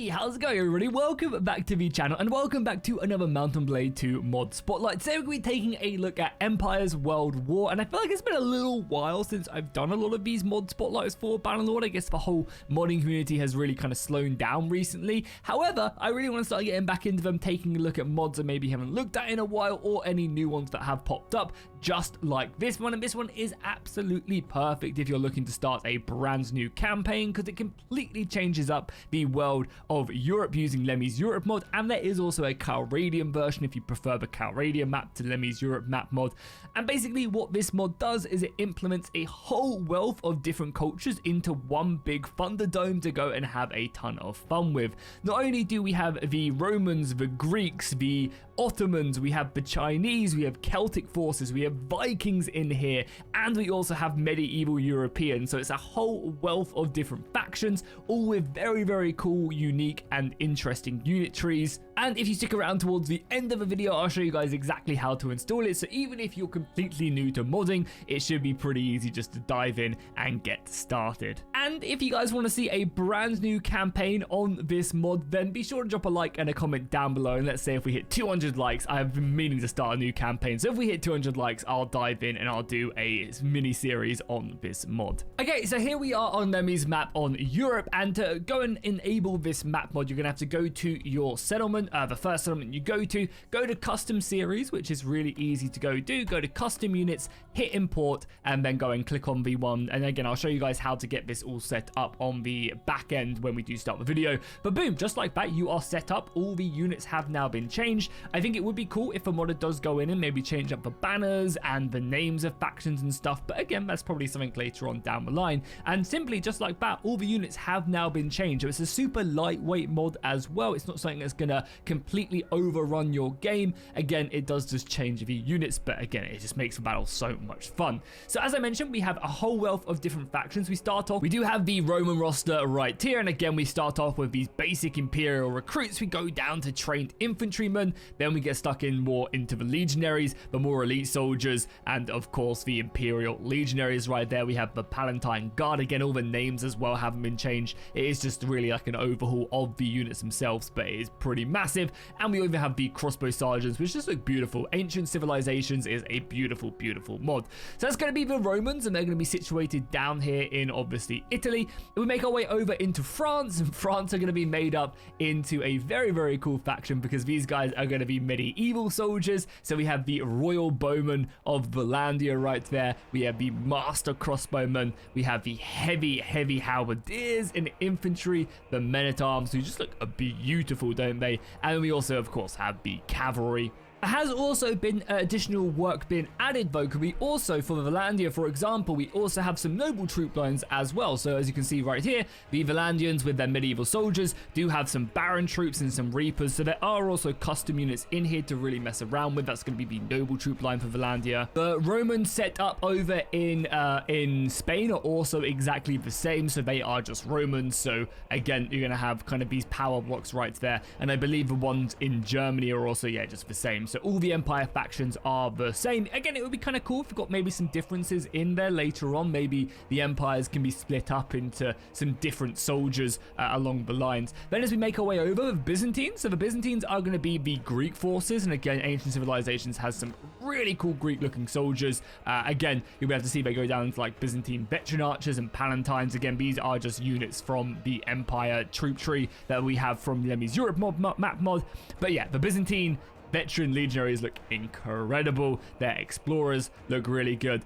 Hey, how's it going everybody? Welcome back to the channel and welcome back to another Mount & Blade 2 mod spotlight. Today we're going to be taking a look at Empire's World War, and I feel like it's been a little while since I've done a lot of these mod spotlights for Bannerlord. I guess the whole modding community has really kind of slowed down recently. However, I really want to start getting back into them, taking a look at mods I maybe haven't looked at in a while or any new ones that have popped up, just like this one. And this one is absolutely perfect if you're looking to start a brand new campaign because it completely changes up the world of Europe using Lemmy's Europe mod, and there is also a Calradian version if you prefer the Calradian map to Lemmy's Europe map mod. And basically what this mod does is it implements a whole wealth of different cultures into one big Thunderdome to go and have a ton of fun with. Not only do we have the Romans, the Greeks, the Ottomans, we have the Chinese, we have Celtic forces, we have Vikings in here, and we also have medieval Europeans. So it's a whole wealth of different factions, all with very, very cool, unique and interesting unit trees. And if you stick around towards the end of the video, I'll show you guys exactly how to install it. So even if you're completely new to modding, it should be pretty easy just to dive in and get started. And if you guys want to see a brand new campaign on this mod, then be sure to drop a like and a comment down below. And let's say if we hit 200 likes, I have been meaning to start a new campaign. So if we hit 200 likes, I'll dive in and I'll do a mini series on this mod. Okay, so here we are on Lemmy's map on Europe, and to go and enable this map mod, you're gonna have to go to your settlement, the first settlement you go to custom series, which is really easy to go to custom units, hit import, and then go and click on V1. And again, I'll show you guys how to get this all set up on the back end when we do start the video. But boom, just like that, you are set up. All the units have now been changed. I think it would be cool if a modder does go in and maybe change up the banners and the names of factions and stuff, but again, that's probably something later on down the line. And simply just like that, all the units have now been changed. So it's a super lightweight mod as well. It's not something that's gonna completely overrun your game. Again, it does just change the units, but again, it just makes the battle so much fun. So as I mentioned, we have a whole wealth of different factions. We do have the Roman roster right here, and again, we start off with these basic Imperial recruits. We go down to trained infantrymen, then we get stuck in more into the legionaries, the more elite soldiers, and of course the Imperial legionaries right there. We have the Palatine Guard. Again, all the names as well haven't been changed. It is just really like an overhaul of the units themselves, but it is pretty massive. And we even have the crossbow sergeants, which just look beautiful. Ancient Civilizations is a beautiful, beautiful mod. So that's going to be the Romans, and they're going to be situated down here in obviously Italy. We make our way over into France, and France are going to be made up into a very, very cool faction because these guys are going to be medieval soldiers. So we have the Royal Bowmen of Valandia right there. We have the Master Crossbowmen. We have the heavy, heavy halberdiers in infantry, the men-at-arms, who just look beautiful, don't they? And we also, of course, have the cavalry. There has also been additional work being added though, because we also, for the Valandia, for example, we also have some noble troop lines as well. So as you can see right here, the Valandians with their medieval soldiers do have some Baron troops and some Reapers. So there are also custom units in here to really mess around with. That's going to be the noble troop line for Valandia. The Romans set up over in Spain are also exactly the same. So they are just Romans. So again, you're going to have kind of these power blocks right there. And I believe the ones in Germany are also, yeah, just the same. So all the Empire factions are the same. Again, it would be kind of cool if we got maybe some differences in there later on. Maybe the empires can be split up into some different soldiers along the lines. Then as we make our way over with Byzantines, so the Byzantines are going to be the Greek forces. And again, Ancient Civilizations has some really cool Greek looking soldiers. Again, you'll be able to see they go down into like Byzantine veteran archers and palatines. Again, these are just units from the Empire troop tree that we have from Lemmy's Europe map mod. But yeah, the Byzantine veteran legionaries look incredible. Their explorers look really good.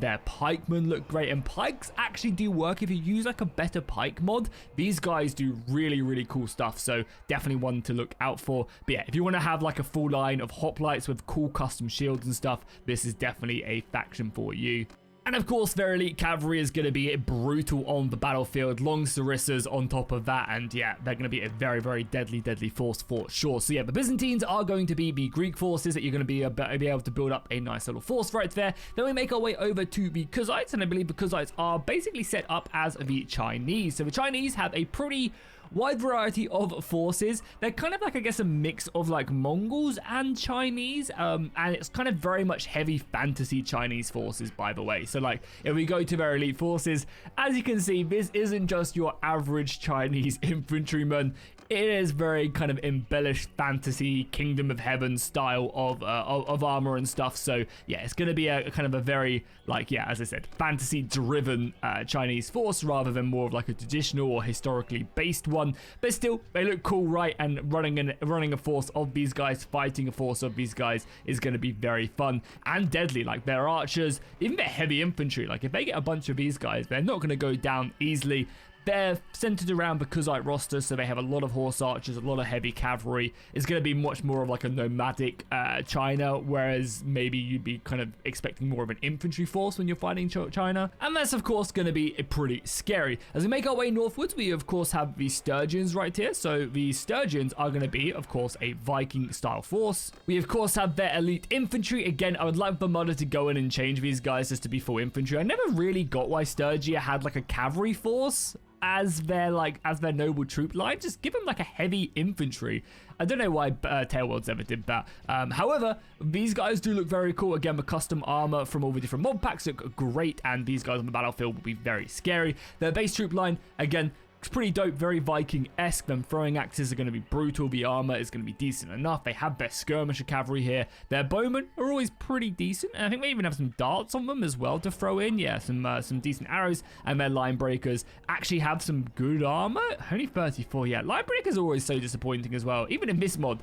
Their pikemen look great, and pikes actually do work if you use like a better pike mod. These guys do really, really cool stuff, so definitely one to look out for. But yeah, if you want to have like a full line of hoplites with cool custom shields and stuff, this is definitely a faction for you. And of course, their elite cavalry is going to be brutal on the battlefield. Long sarissas on top of that. And yeah, they're going to be a very, very deadly, deadly force for sure. So yeah, the Byzantines are going to be the Greek forces that you're going to be able to build up a nice little force right there. Then we make our way over to the Kuzites. And I believe the Kuzites are basically set up as the Chinese. So the Chinese have a pretty wide variety of forces. They're kind of like, I guess, a mix of like Mongols and Chinese, and it's kind of very much heavy fantasy Chinese forces, by the way. So like, if we go to their elite forces, as you can see, this isn't just your average Chinese infantryman. It is very kind of embellished fantasy Kingdom of Heaven style of armor and stuff. So yeah, it's going to be a kind of a very, like, yeah, as I said, fantasy driven Chinese force rather than more of like a traditional or historically based one. But still, they look cool, right? And running a force of these guys, fighting a force of these guys is going to be very fun and deadly. Like, their archers, even their heavy infantry, like if they get a bunch of these guys, they're not going to go down easily. They're centered around the Kuzite roster, so they have a lot of horse archers, a lot of heavy cavalry. It's going to be much more of like a nomadic China, whereas maybe you'd be kind of expecting more of an infantry force when you're fighting China. And that's, of course, going to be pretty scary. As we make our way northwards, we, of course, have the Sturgeons right here. So the Sturgeons are going to be, of course, a Viking-style force. We, of course, have their elite infantry. Again, I would like the modder to go in and change these guys just to be full infantry. I never really got why Sturgia had like a cavalry force as their noble troop line. Just give them like a heavy infantry. I don't know why Tailworlds ever did that. However, these guys do look very cool. Again, the custom armor from all the different mod packs look great, and these guys on the battlefield will be very scary. Their base troop line, again, it's pretty dope, very Viking-esque. Them throwing axes are going to be brutal. The armor is going to be decent enough. They have their skirmisher cavalry here. Their bowmen are always pretty decent. And I think they even have some darts on them as well to throw in. Yeah, some decent arrows. And their line breakers actually have some good armor. Only 34, yeah. Line breakers are always so disappointing as well. Even in this mod,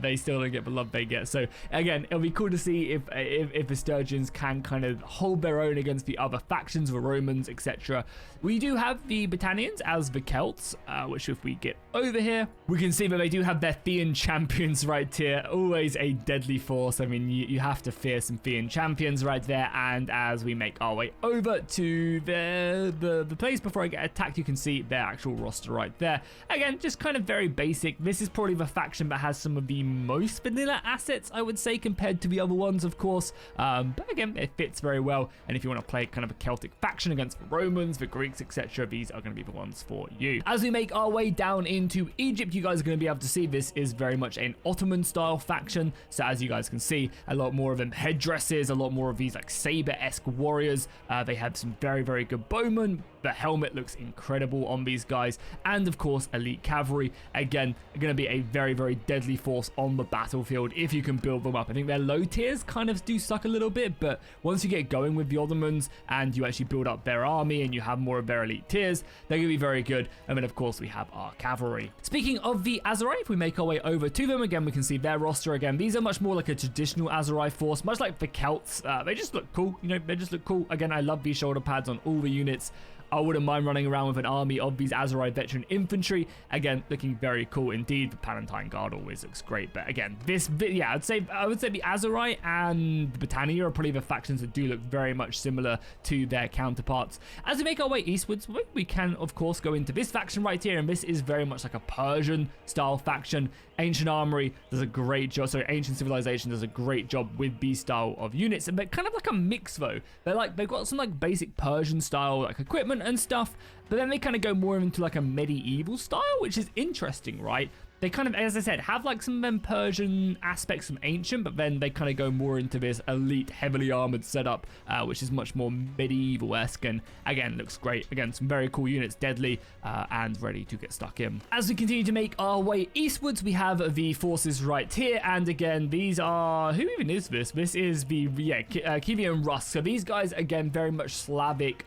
they still don't get the love they get. So again, it'll be cool to see if the Sturgeons can kind of hold their own against the other factions, the Romans, etc. We do have the Battanians as the Celts, which if we get over here, we can see that they do have their Thean champions right here. Always a deadly force. I mean, you have to fear some Thean champions right there. And as we make our way over to the place before I get attacked, you can see their actual roster right there. Again, just kind of very basic. This is probably the faction that has some of the most vanilla assets, I would say, compared to the other ones, of course. But again, it fits very well. And if you want to play kind of a Celtic faction against the Romans, the Greeks, etc., these are going to be the ones for you. As we make our way down into Egypt, you guys are going to be able to see this is very much an Ottoman style faction. So as you guys can see, a lot more of them headdresses, a lot more of these like saber-esque warriors. They have some very, very good bowmen. The helmet looks incredible on these guys. And of course, elite cavalry. Again, going to be a very, very deadly force on the battlefield if you can build them up. I think their low tiers kind of do suck a little bit, but once you get going with the Ottomans and you actually build up their army and you have more of their elite tiers, they're going to be very good. And then of course we have our cavalry. Speaking of the Aserai, if we make our way over to them, again we can see their roster. Again, these are much more like a traditional Aserai force, much like the Celts. They just look cool, you know, they just look cool. Again, I love these shoulder pads on all the units. I wouldn't mind running around with an army of these Aserai veteran infantry. Again, looking very cool indeed. The Palatine Guard always looks great. But again, yeah, I would say the Aserai and the Britannia are probably the factions that do look very much similar to their counterparts. As we make our way eastwards, we can, of course, go into this faction right here. And this is very much like a Persian style faction. Ancient Armory does a great job. So Ancient Civilization does a great job with these style of units. And they're kind of like a mix, though. They've got some like basic Persian style like equipment and stuff, but then they kind of go more into like a medieval style, which is interesting, right? They kind of, as I said, have like some of them Persian aspects from ancient, but then they kind of go more into this elite, heavily armored setup, which is much more medieval-esque, and again, looks great. Again, some very cool units, deadly, and ready to get stuck in. As we continue to make our way eastwards, we have the forces right here, and again, these are, who even is this? This is the, Kievan Rus. So these guys, again, very much Slavic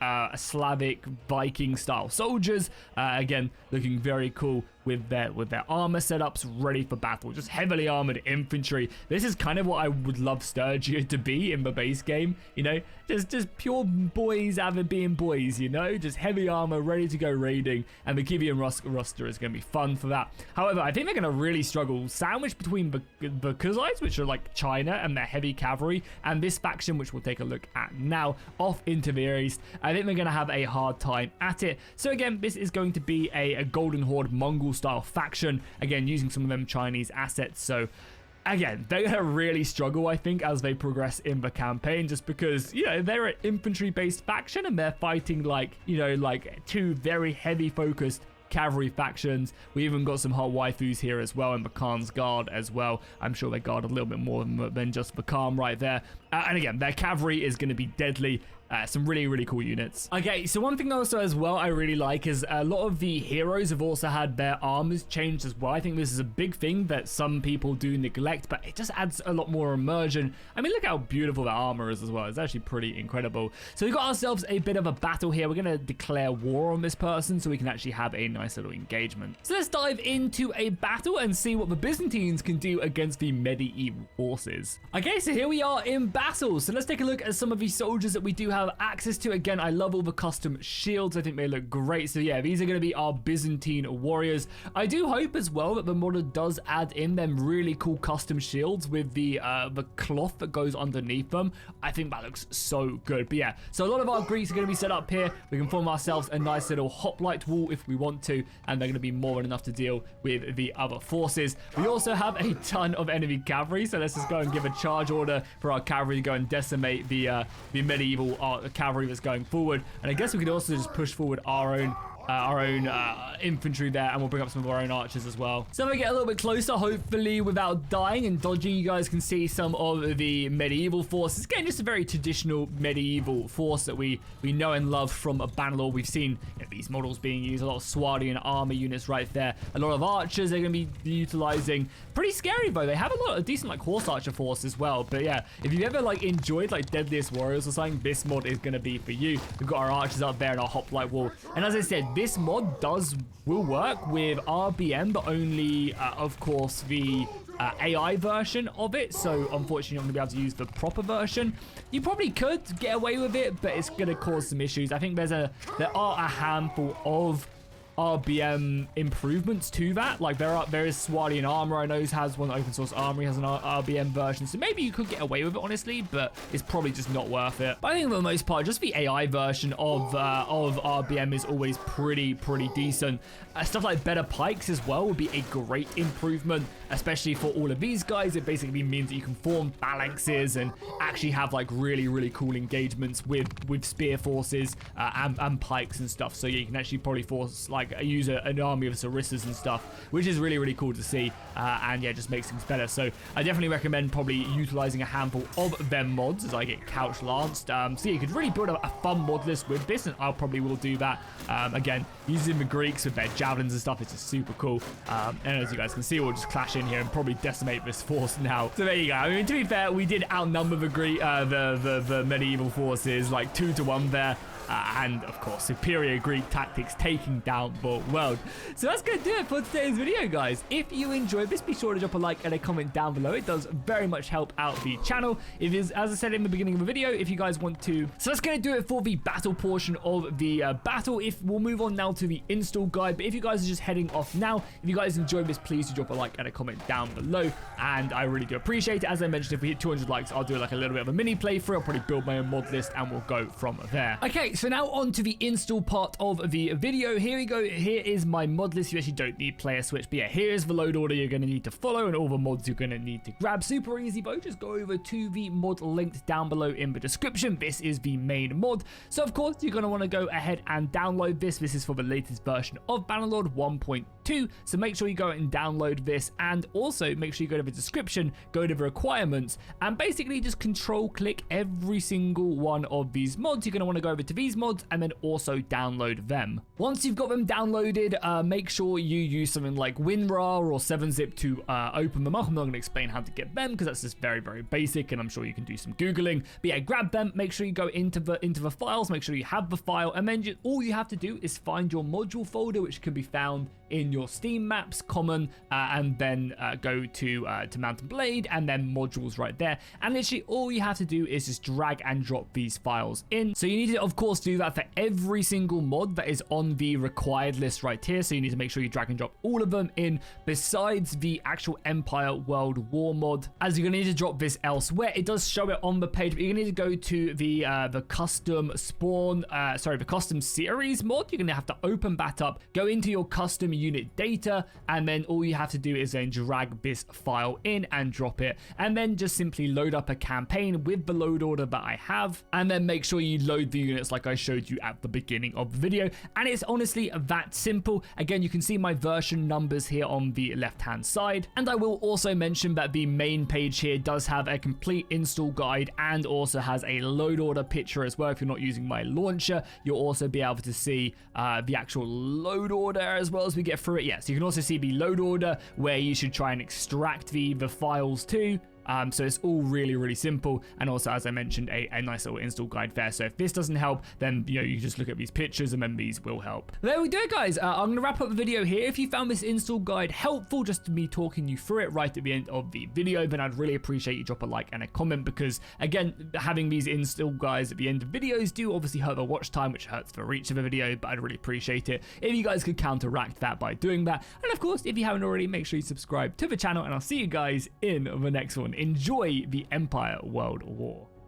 Viking-style soldiers. Again, looking very cool with their armor setups ready for battle, just heavily armored infantry. This is kind of what I would love Sturgia to be in the base game, you know, just pure boys being boys, you know, just heavy armor ready to go raiding, and the Kievan roster is going to be fun for that. However, I think they're going to really struggle sandwiched between the Kuzites, which are like China and their heavy cavalry, and this faction, which we'll take a look at now, off into the east. I think they're going to have a hard time at it. So again, this is going to be a Golden Horde Mongol style faction, again using some of them Chinese assets. So again, they're going to really struggle, I think, as they progress in the campaign, just because, you know, they're an infantry based faction and they're fighting like, you know, like two very heavy focused cavalry factions. We even got some hot waifus here as well, and Bakan's guard as well. I'm sure they guard a little bit more than just Bakan right there. And again, their cavalry is going to be deadly. Some really, really cool units. Okay, so one thing also as well I really like is a lot of the heroes have also had their armors changed as well. I think this is a big thing that some people do neglect, but it just adds a lot more immersion. I mean, look how beautiful that armor is as well. It's actually pretty incredible. So we got ourselves a bit of a battle here. We're going to declare war on this person so we can actually have a nice little engagement. So let's dive into a battle and see what the Byzantines can do against the medieval forces. Okay, so here we are in battle. So let's take a look at some of the soldiers that we do have access to. Again, I love all the custom shields. I think they look great. So yeah, these are going to be our Byzantine warriors. I do hope as well that the modder does add in them really cool custom shields with the cloth that goes underneath them. I think that looks so good. But yeah, so a lot of our Greeks are going to be set up here. We can form ourselves a nice little hoplite wall if we want to, and they're going to be more than enough to deal with the other forces. We also have a ton of enemy cavalry, so let's just go and give a charge order for our cavalry to go and decimate the medieval cavalry that's going forward. And I guess we could also just push forward our own infantry there, and we'll bring up some of our own archers as well. So if we get a little bit closer, hopefully without dying and dodging, you guys can see some of the medieval forces. Again, just a very traditional medieval force that we know and love from Bannerlord. We've seen these models being used, a lot of Swardian armor units right there, a lot of archers they're going to be utilizing. Pretty scary though. They have a lot of decent like horse archer force as well. But yeah, if you've ever like enjoyed like Deadliest Warriors or something, this mod is going to be for you. We've got our archers up there and our hoplite wall, and as I said, this mod will work with RBM, but only, of course, the AI version of it. So unfortunately, I'm going to be able to use the proper version. You probably could get away with it, but it's going to cause some issues. I think there are a handful of RBM improvements to that. Like there is Swardian armor, I know has one. Open source armory has an RBM version, so maybe you could get away with it honestly, but it's probably just not worth it. But I think for the most part, just the AI version of RBM is always pretty decent. Stuff like better pikes as well would be a great improvement, especially for all of these guys. It basically means that you can form phalanxes and actually have like really cool engagements with spear forces and pikes and stuff. So yeah, you can actually probably force like use an army of Sarissas and stuff, which is really cool to see, and yeah, just makes things better. So I definitely recommend probably utilizing a handful of them mods as I get couch lanced. So you could really build a fun mod list with this, and I probably will do that. Again, using the Greeks with their javelins and stuff is just super cool. And as you guys can see, we'll just clash in here and probably decimate this force now. So there you go. I mean, to be fair, we did outnumber the medieval forces like 2-1 there. And of course, superior Greek tactics taking down the world. So that's going to do it for today's video, guys. If you enjoyed this, be sure to drop a like and a comment down below. It does very much help out the channel. It is, as I said in the beginning of the video, if you guys want to. So that's going to do it for the battle portion of the battle. We'll move on now to the install guide. But if you guys are just heading off now, if you guys enjoyed this, please do drop a like and a comment down below. And I really do appreciate it. As I mentioned, if we hit 200 likes, I'll do like a little bit of a mini playthrough. I'll probably build my own mod list and we'll go from there. Okay. So now on to the install part of the video. Here we go. Here is my mod list. You actually don't need player switch, but yeah, here's the load order you're going to need to follow and all the mods you're going to need to grab. Super easy though. Just go over to the mod linked down below in the description. This is the main mod. So of course, you're going to want to go ahead and download this. This is for the latest version of Bannerlord 1.2. So make sure you go and download this, and also make sure you go to the description, go to the requirements, and basically just control click every single one of these mods. You're going to want to go over to these mods and then also download them. Once you've got them downloaded, make sure you use something like WinRAR or 7-zip to open them up. I'm not going to explain how to get them because that's just very basic, and I'm sure you can do some Googling. But yeah, grab them, make sure you go into the files, make sure you have the file, and then all you have to do is find your module folder, which can be found in your Steam maps, common, and then go to Mount and Blade, and then modules right there. And literally all you have to do is just drag and drop these files in. So you need to, of course, do that for every single mod that is on the required list right here. So you need to make sure you drag and drop all of them in, besides the actual Empire World War mod, as you're gonna need to drop this elsewhere. It does show it on the page, but you're gonna need to go to the custom spawn, the custom series mod. You're gonna have to open that up, go into your custom unit data, and then all you have to do is then drag this file in and drop it, and then just simply load up a campaign with the load order that I have, and then make sure you load the units like like I showed you at the beginning of the video. And it's honestly that simple. Again, you can see my version numbers here on the left hand side. And I will also mention that the main page here does have a complete install guide and also has a load order picture as well. If you're not using my launcher, you'll also be able to see the actual load order as well as we get through it. Yes, you can also see the load order where you should try and extract the files to. So it's all really simple, and also, as I mentioned, a nice little install guide there. So if this doesn't help, then you just look at these pictures and then these will help. There we do it, guys. I'm gonna wrap up the video here. If you found this install guide helpful, just me talking you through it right at the end of the video, then I'd really appreciate you drop a like and a comment, because again, having these install guides at the end of videos do obviously hurt the watch time, which hurts the reach of a video, but I'd really appreciate it if you guys could counteract that by doing that. And of course, if you haven't already, make sure you subscribe to the channel, and I'll see you guys in the next one. Enjoy the Empire World War.